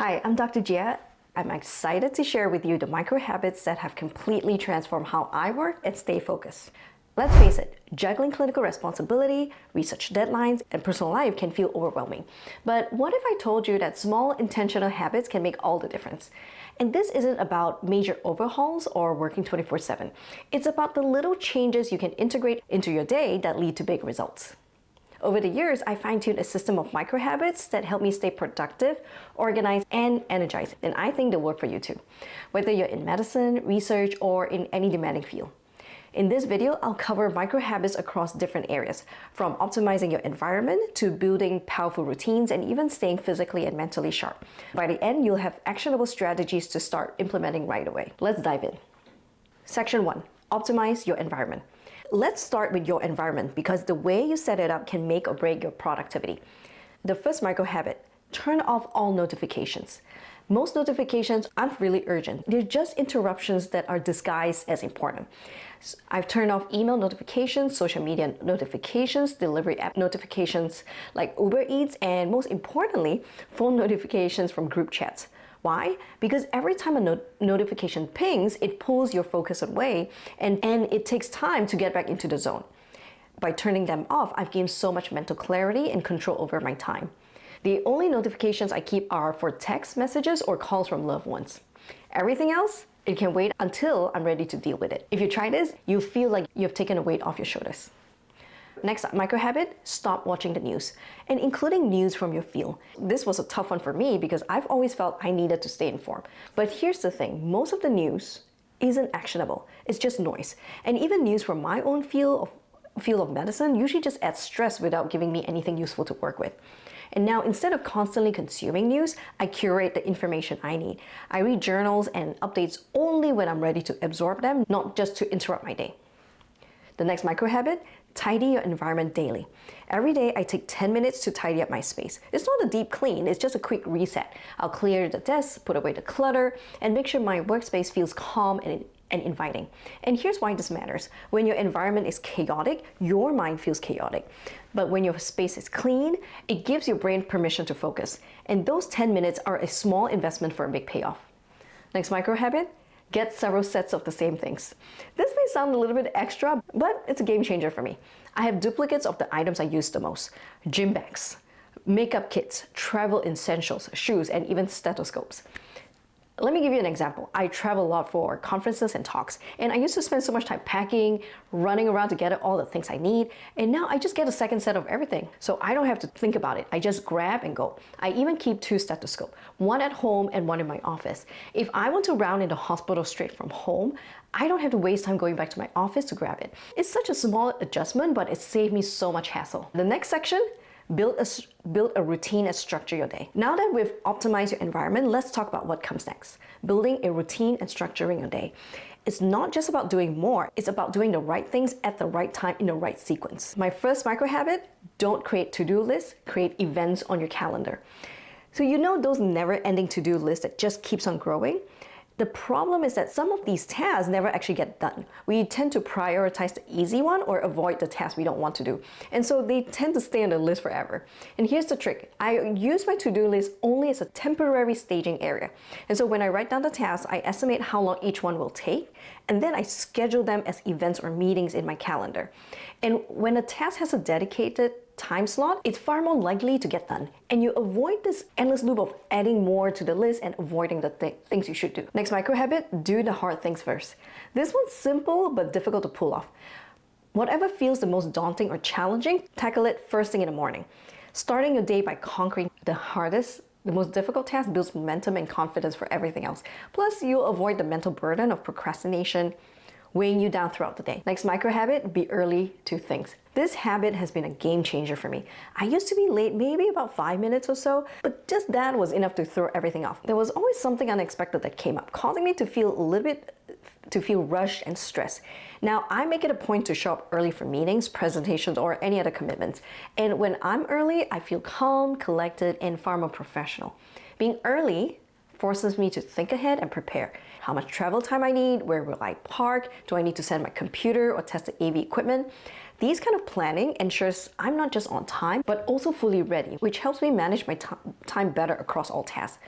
Hi, I'm Dr. Jia. I'm excited to share with you the micro habits that have completely transformed how I work and stay focused. Let's face it, juggling clinical responsibility, research deadlines, and personal life can feel overwhelming. But what if I told you that small intentional habits can make all the difference? And this isn't about major overhauls or working 24/7. It's about the little changes you can integrate into your day that lead to big results. Over the years, I fine-tuned a system of micro habits that help me stay productive, organized, and energized. And I think they'll work for you too, whether you're in medicine, research, or in any demanding field. In this video, I'll cover micro habits across different areas, from optimizing your environment to building powerful routines and even staying physically and mentally sharp. By the end, you'll have actionable strategies to start implementing right away. Let's dive in. Section 1. Optimize your environment. Let's start with your environment because the way you set it up can make or break your productivity. The first micro habit, turn off all notifications. Most notifications aren't really urgent. They're just interruptions that are disguised as important. I've turned off email notifications, social media notifications, delivery app notifications like Uber Eats, and most importantly, phone notifications from group chats. Why? Because every time a notification pings, it pulls your focus away and it takes time to get back into the zone. By turning them off, I've gained so much mental clarity and control over my time. The only notifications I keep are for text messages or calls from loved ones. Everything else, it can wait until I'm ready to deal with it. If you try this, you'll feel like you've taken a weight off your shoulders. Next micro habit, stop watching the news, and including news from your field. This was a tough one for me because I've always felt I needed to stay informed. But here's the thing, most of the news isn't actionable. It's just noise. And even news from my own field of medicine usually just adds stress without giving me anything useful to work with. And now, instead of constantly consuming news, I curate the information I need. I read journals and updates only when I'm ready to absorb them, not just to interrupt my day. The next micro habit, tidy your environment daily. Every day I take 10 minutes to tidy up my space. It's not a deep clean, it's just a quick reset. I'll clear the desk, put away the clutter, and make sure my workspace feels calm and inviting. And here's why this matters. When your environment is chaotic, your mind feels chaotic. But when your space is clean, it gives your brain permission to focus. And those 10 minutes are a small investment for a big payoff. Next micro habit, get several sets of the same things. This may sound a little bit extra, but it's a game changer for me. I have duplicates of the items I use the most. Gym bags, makeup kits, travel essentials, shoes, and even stethoscopes. Let me give you an example. I travel a lot for conferences and talks, and I used to spend so much time packing, running around to get all the things I need, and now I just get a second set of everything. So I don't have to think about it. I just grab and go. I even keep 2 stethoscopes, one at home and one in my office. If I want to round in the hospital straight from home, I don't have to waste time going back to my office to grab it. It's such a small adjustment, but it saved me so much hassle. The next section, build a routine and structure your day. Now that we've optimized your environment, let's talk about what comes next. Building a routine and structuring your day. It's not just about doing more, it's about doing the right things at the right time in the right sequence. My first micro habit, don't create to-do lists, create events on your calendar. So you know those never-ending to-do lists that just keeps on growing? The problem is that some of these tasks never actually get done. We tend to prioritize the easy one or avoid the tasks we don't want to do. And so they tend to stay on the list forever. And here's the trick. I use my to-do list only as a temporary staging area. And so when I write down the tasks, I estimate how long each one will take, and then I schedule them as events or meetings in my calendar. And when a task has a dedicated time slot, it's far more likely to get done. And you avoid this endless loop of adding more to the list and avoiding the things you should do. Next micro habit, do the hard things first. This one's simple but difficult to pull off. Whatever feels the most daunting or challenging, tackle it first thing in the morning. Starting your day by conquering the most difficult task builds momentum and confidence for everything else. Plus, you'll avoid the mental burden of procrastination weighing you down throughout the day. Next micro habit, be early to things. This habit has been a game changer for me. I used to be late maybe about 5 minutes or so, but just that was enough to throw everything off. There was always something unexpected that came up, causing me to feel rushed and stressed. Now, I make it a point to show up early for meetings, presentations, or any other commitments. And when I'm early, I feel calm, collected, and far more professional. Being early forces me to think ahead and prepare. How much travel time I need, where will I park, do I need to send my computer or test the AV equipment? These kind of planning ensures I'm not just on time, but also fully ready, which helps me manage my time better across all tasks.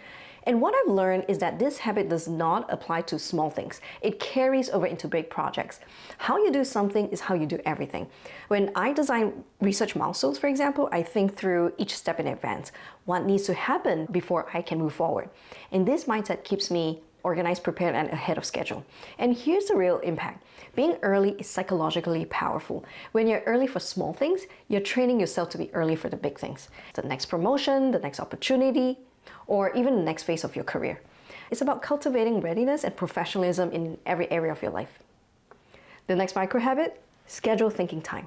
And what I've learned is that this habit does not apply to small things. It carries over into big projects. How you do something is how you do everything. When I design research milestones, for example, I think through each step in advance. What needs to happen before I can move forward? And this mindset keeps me organized, prepared, and ahead of schedule. And here's the real impact. Being early is psychologically powerful. When you're early for small things, you're training yourself to be early for the big things. The next promotion, the next opportunity, or even the next phase of your career. It's about cultivating readiness and professionalism in every area of your life. The next micro habit, schedule thinking time.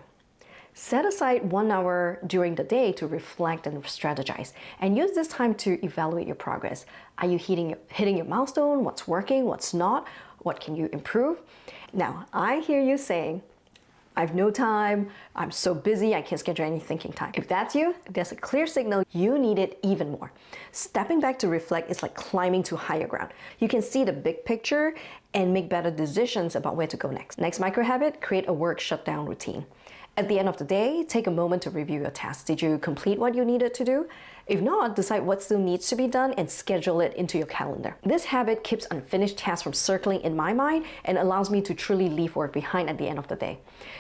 Set aside 1 hour during the day to reflect and strategize, and use this time to evaluate your progress. Are you hitting your milestone? What's working? What's not? What can you improve? Now, I hear you saying, I've no time, I'm so busy, I can't schedule any thinking time. If that's you, there's a clear signal you need it even more. Stepping back to reflect is like climbing to higher ground. You can see the big picture and make better decisions about where to go next. Next micro habit, create a work shutdown routine. At the end of the day, take a moment to review your tasks. Did you complete what you needed to do? If not, decide what still needs to be done and schedule it into your calendar. This habit keeps unfinished tasks from circling in my mind and allows me to truly leave work behind at the end of the day.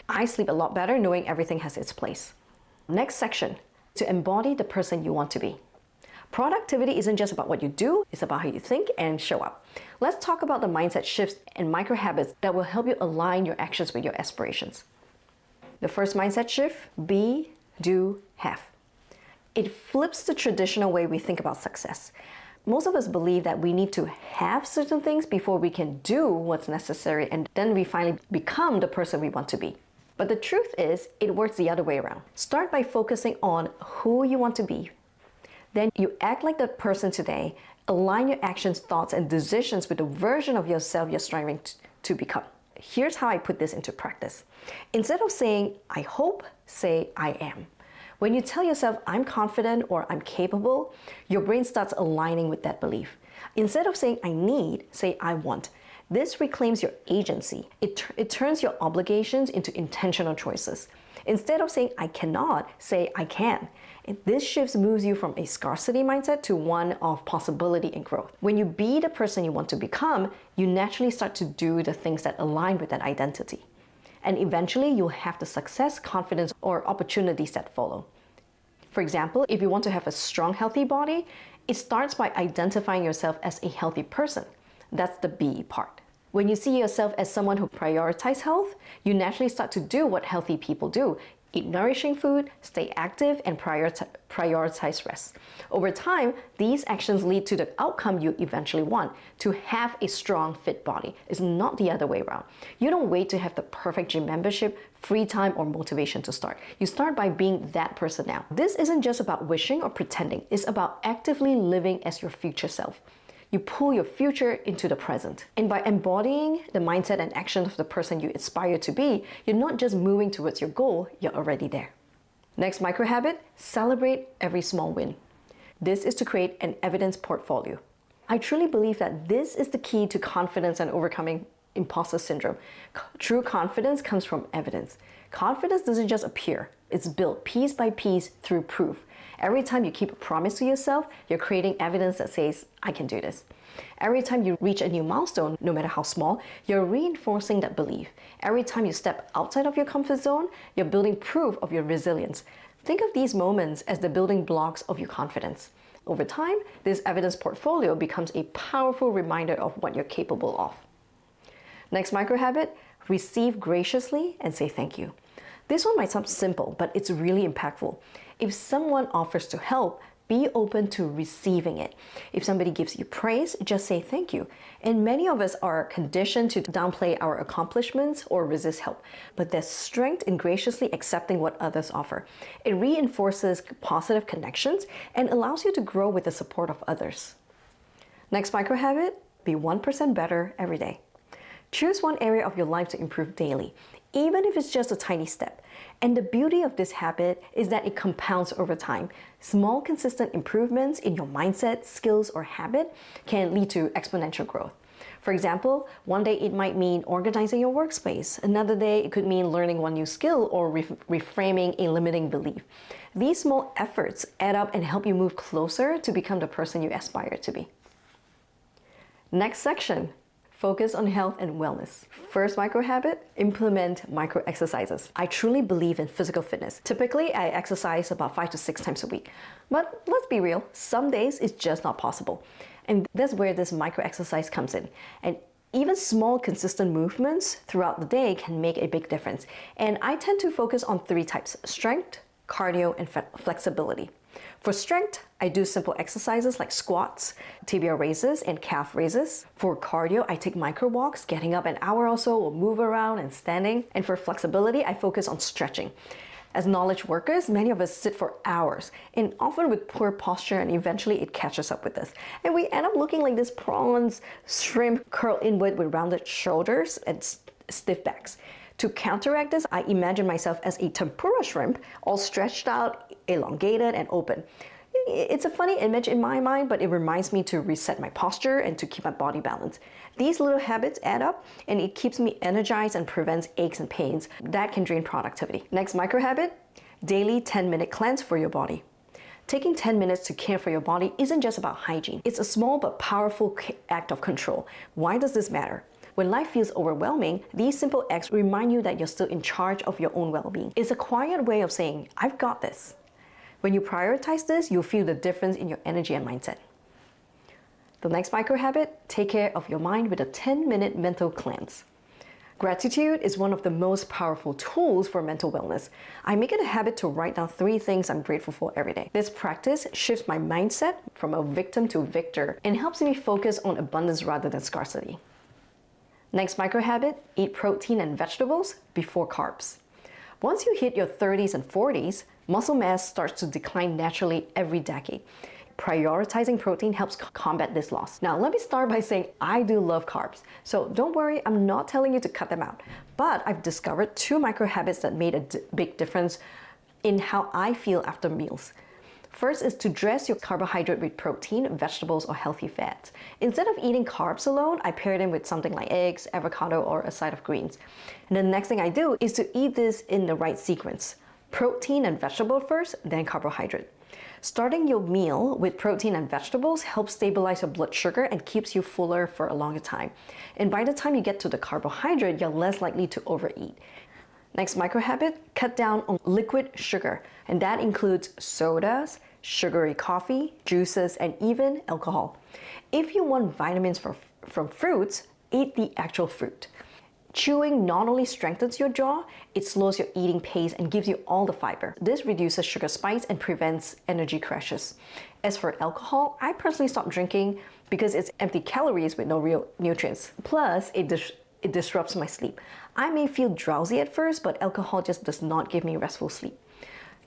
I sleep a lot better knowing everything has its place. Next section, to embody the person you want to be. Productivity isn't just about what you do, it's about how you think and show up. Let's talk about the mindset shifts and micro habits that will help you align your actions with your aspirations. The first mindset shift, be, do, have. It flips the traditional way we think about success. Most of us believe that we need to have certain things before we can do what's necessary, and then we finally become the person we want to be. But the truth is, it works the other way around. Start by focusing on who you want to be. Then you act like that person today, align your actions, thoughts, and decisions with the version of yourself you're striving to become. Here's how I put this into practice. Instead of saying, I hope, say, I am. When you tell yourself, I'm confident or I'm capable, your brain starts aligning with that belief. Instead of saying, I need, say, I want. This reclaims your agency. It turns your obligations into intentional choices. Instead of saying, I cannot, say, I can. This shift moves you from a scarcity mindset to one of possibility and growth. When you be the person you want to become, you naturally start to do the things that align with that identity. And eventually, you'll have the success, confidence, or opportunities that follow. For example, if you want to have a strong, healthy body, it starts by identifying yourself as a healthy person. That's the be part. When you see yourself as someone who prioritizes health, you naturally start to do what healthy people do. Eat nourishing food, stay active, and prioritize rest. Over time, these actions lead to the outcome you eventually want, to have a strong, fit body. It's not the other way around. You don't wait to have the perfect gym membership, free time, or motivation to start. You start by being that person now. This isn't just about wishing or pretending. It's about actively living as your future self. You pull your future into the present. And by embodying the mindset and actions of the person you aspire to be, you're not just moving towards your goal, you're already there. Next micro habit, celebrate every small win. This is to create an evidence portfolio. I truly believe that this is the key to confidence and overcoming imposter syndrome. True confidence comes from evidence. Confidence doesn't just appear, it's built piece by piece through proof. Every time you keep a promise to yourself, you're creating evidence that says, I can do this. Every time you reach a new milestone, no matter how small, you're reinforcing that belief. Every time you step outside of your comfort zone, you're building proof of your resilience. Think of these moments as the building blocks of your confidence. Over time, this evidence portfolio becomes a powerful reminder of what you're capable of. Next micro habit, receive graciously and say thank you. This one might sound simple, but it's really impactful. If someone offers to help, be open to receiving it. If somebody gives you praise, just say thank you. And many of us are conditioned to downplay our accomplishments or resist help. But there's strength in graciously accepting what others offer. It reinforces positive connections and allows you to grow with the support of others. Next micro habit, be 1% better every day. Choose one area of your life to improve daily, even if it's just a tiny step. And the beauty of this habit is that it compounds over time. Small, consistent improvements in your mindset, skills, or habit can lead to exponential growth. For example, one day it might mean organizing your workspace. Another day it could mean learning one new skill or reframing a limiting belief. These small efforts add up and help you move closer to become the person you aspire to be. Next section, focus on health and wellness. First micro habit, implement micro exercises. I truly believe in physical fitness. Typically, I exercise about 5 to 6 times a week. But let's be real, some days it's just not possible. And that's where this micro exercise comes in. And even small, consistent movements throughout the day can make a big difference. And I tend to focus on 3 types: strength, cardio, and flexibility. For strength, I do simple exercises like squats, tibia raises, and calf raises. For cardio, I take micro walks, getting up an hour or so, or move around and standing. And for flexibility, I focus on stretching. As knowledge workers, many of us sit for hours, and often with poor posture, and eventually it catches up with us. And we end up looking like this prawns shrimp curled inward with rounded shoulders and stiff backs. To counteract this, I imagine myself as a tempura shrimp, all stretched out, elongated, and open. It's a funny image in my mind, but it reminds me to reset my posture and to keep my body balanced. These little habits add up, and it keeps me energized and prevents aches and pains that can drain productivity. Next micro habit, daily 10-minute cleanse for your body. Taking 10 minutes to care for your body isn't just about hygiene. It's a small but powerful act of control. Why does this matter? When life feels overwhelming, these simple acts remind you that you're still in charge of your own well-being. It's a quiet way of saying, I've got this. When you prioritize this, you'll feel the difference in your energy and mindset. The next micro habit, take care of your mind with a 10-minute mental cleanse. Gratitude is one of the most powerful tools for mental wellness. I make it a habit to write down 3 things I'm grateful for every day. This practice shifts my mindset from a victim to victor and helps me focus on abundance rather than scarcity. Next micro habit, eat protein and vegetables before carbs. Once you hit your 30s and 40s, muscle mass starts to decline naturally every decade. Prioritizing protein helps combat this loss. Now, let me start by saying I do love carbs. So don't worry, I'm not telling you to cut them out. But I've discovered 2 micro habits that made a big difference in how I feel after meals. First is to dress your carbohydrate with protein, vegetables, or healthy fats. Instead of eating carbs alone, I pair them with something like eggs, avocado, or a side of greens. And the next thing I do is to eat this in the right sequence. Protein and vegetable first, then carbohydrate. Starting your meal with protein and vegetables helps stabilize your blood sugar and keeps you fuller for a longer time. And by the time you get to the carbohydrate, you're less likely to overeat. Next micro habit, cut down on liquid sugar, and that includes sodas, sugary coffee, juices, and even alcohol. If you want vitamins from fruits, eat the actual fruit. Chewing not only strengthens your jaw, it slows your eating pace and gives you all the fiber. This reduces sugar spikes and prevents energy crashes. As for alcohol, I personally stopped drinking because it's empty calories with no real nutrients. Plus, it disrupts my sleep. I may feel drowsy at first, but alcohol just does not give me restful sleep.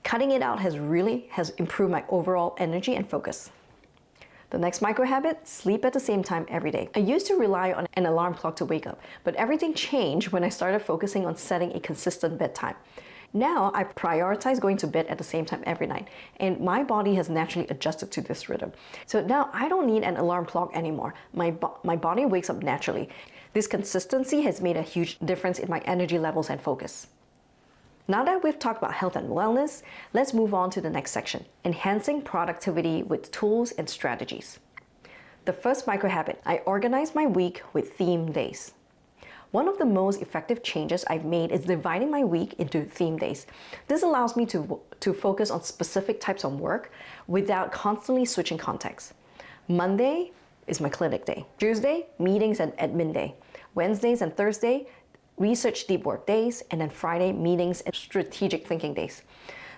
Cutting it out has improved my overall energy and focus. The next micro habit, sleep at the same time every day. I used to rely on an alarm clock to wake up, but everything changed when I started focusing on setting a consistent bedtime. Now I prioritize going to bed at the same time every night, and my body has naturally adjusted to this rhythm. So now I don't need an alarm clock anymore. My body wakes up naturally. This consistency has made a huge difference in my energy levels and focus. Now that we've talked about health and wellness, let's move on to the next section, enhancing productivity with tools and strategies. The first micro habit, I organize my week with theme days. One of the most effective changes I've made is dividing my week into theme days. This allows me to focus on specific types of work without constantly switching contexts. Monday is my clinic day. Tuesday, meetings and admin day. Wednesdays and Thursday, research deep work days, and then Friday, meetings and strategic thinking days.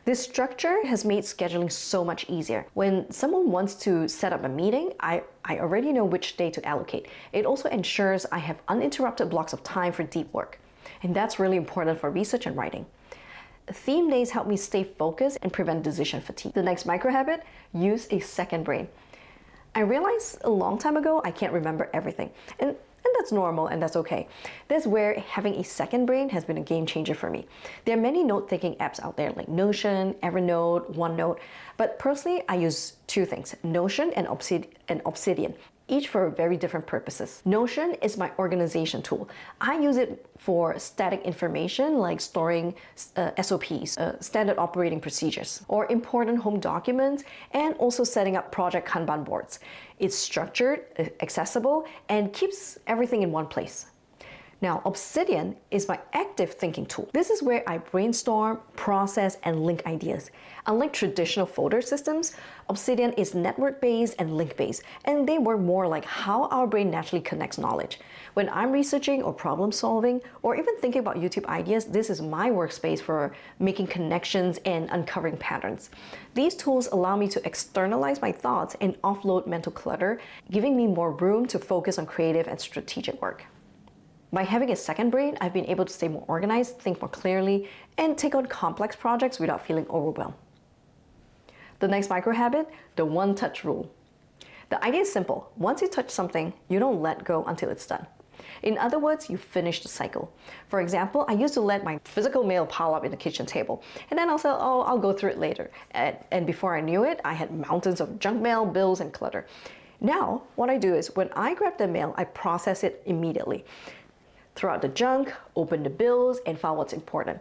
This structure has made scheduling so much easier. When someone wants to set up a meeting, I already know which day to allocate. It also ensures I have uninterrupted blocks of time for deep work. And that's really important for research and writing. Theme days help me stay focused and prevent decision fatigue. The next micro habit, use a second brain. I realized a long time ago I can't remember everything. And that's normal and that's okay. That's where having a second brain has been a game changer for me. There are many note-taking apps out there like Notion, Evernote, OneNote, but personally I use 2 things, Notion and Obsidian. each for very different purposes. Notion is my organization tool. I use it for static information like storing SOPs, standard operating procedures, or important home documents, and also setting up project Kanban boards. It's structured, accessible, and keeps everything in one place. Now, Obsidian is my active thinking tool. This is where I brainstorm, process, and link ideas. Unlike traditional folder systems, Obsidian is network-based and link-based, and they work more like how our brain naturally connects knowledge. When I'm researching or problem solving, or even thinking about YouTube ideas, this is my workspace for making connections and uncovering patterns. These tools allow me to externalize my thoughts and offload mental clutter, giving me more room to focus on creative and strategic work. By having a second brain, I've been able to stay more organized, think more clearly, and take on complex projects without feeling overwhelmed. The next micro habit, the one-touch rule. The idea is simple. Once you touch something, you don't let go until it's done. In other words, you finish the cycle. For example, I used to let my physical mail pile up in the kitchen table, and then I'll say, oh, I'll go through it later. And before I knew it, I had mountains of junk mail, bills, and clutter. Now, what I do is when I grab the mail, I process it immediately. Throw out the junk, open the bills, and file what's important.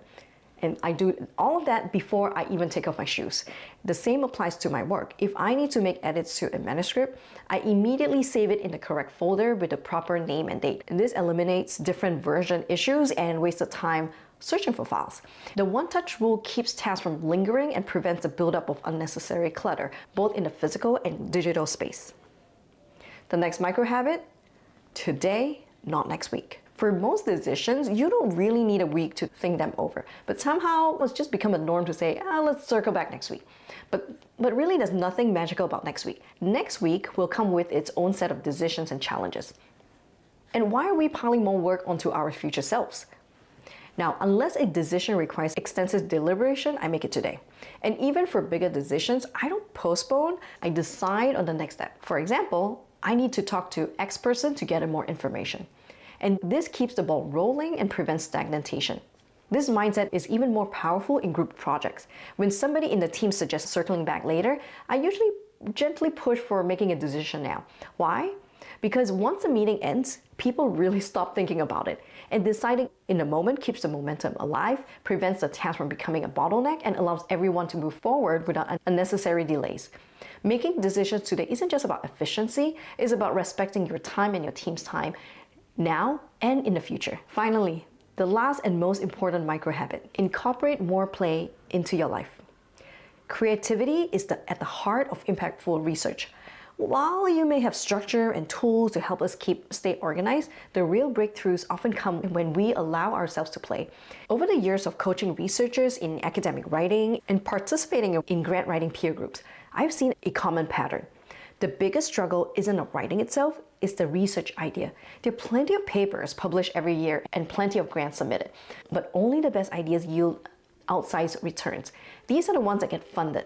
And I do all of that before I even take off my shoes. The same applies to my work. If I need to make edits to a manuscript, I immediately save it in the correct folder with the proper name and date. And this eliminates different version issues and wasted time searching for files. The one-touch rule keeps tasks from lingering and prevents the buildup of unnecessary clutter, both in the physical and digital space. The next micro habit, today, not next week. For most decisions, you don't really need a week to think them over, but somehow it's just become a norm to say, let's circle back next week. But really there's nothing magical about next week. Next week will come with its own set of decisions and challenges. And why are we piling more work onto our future selves? Now, unless a decision requires extensive deliberation, I make it today. And even for bigger decisions, I don't postpone, I decide on the next step. For example, I need to talk to X person to get more information. And this keeps the ball rolling and prevents stagnation. This mindset is even more powerful in group projects. When somebody in the team suggests circling back later, I usually gently push for making a decision now. Why? Because once the meeting ends, people really stop thinking about it. And deciding in the moment keeps the momentum alive, prevents the task from becoming a bottleneck, and allows everyone to move forward without unnecessary delays. Making decisions today isn't just about efficiency, it's about respecting your time and your team's time, now and in the future. Finally, the last and most important micro habit, incorporate more play into your life. Creativity is at the heart of impactful research. While you may have structure and tools to help us stay organized, the real breakthroughs often come when we allow ourselves to play. Over the years of coaching researchers in academic writing and participating in grant writing peer groups, I've seen a common pattern. The biggest struggle isn't the writing itself, it's the research idea. There are plenty of papers published every year and plenty of grants submitted, but only the best ideas yield outsized returns. These are the ones that get funded.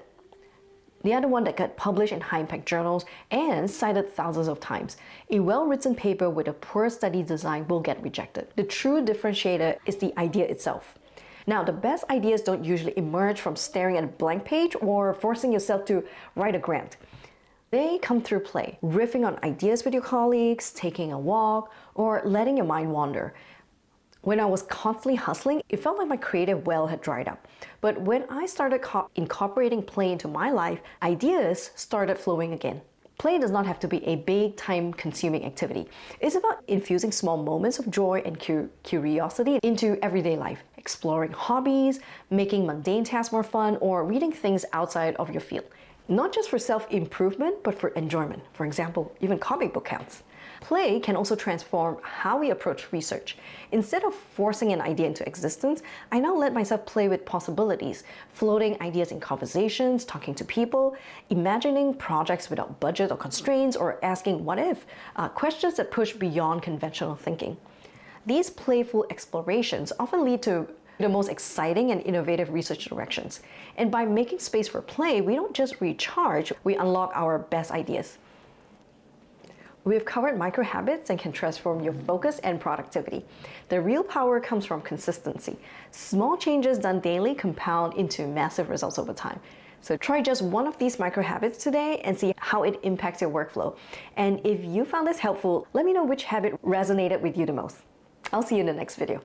They are the ones that get published in high-impact journals and cited thousands of times. A well-written paper with a poor study design will get rejected. The true differentiator is the idea itself. Now, the best ideas don't usually emerge from staring at a blank page or forcing yourself to write a grant. They come through play, riffing on ideas with your colleagues, taking a walk, or letting your mind wander. When I was constantly hustling, it felt like my creative well had dried up. But when I started incorporating play into my life, ideas started flowing again. Play does not have to be a big, time-consuming activity. It's about infusing small moments of joy and curiosity into everyday life, exploring hobbies, making mundane tasks more fun, or reading things outside of your field. Not just for self-improvement, but for enjoyment. For example, even comic book counts. Play can also transform how we approach research. Instead of forcing an idea into existence, I now let myself play with possibilities, floating ideas in conversations, talking to people, imagining projects without budget or constraints, or asking what if, questions that push beyond conventional thinking. These playful explorations often lead to the most exciting and innovative research directions. And by making space for play, we don't just recharge, we unlock our best ideas. We've covered micro habits and can transform your focus and productivity. The real power comes from consistency. Small changes done daily compound into massive results over time. So try just one of these micro habits today and see how it impacts your workflow. And if you found this helpful, let me know which habit resonated with you the most. I'll see you in the next video.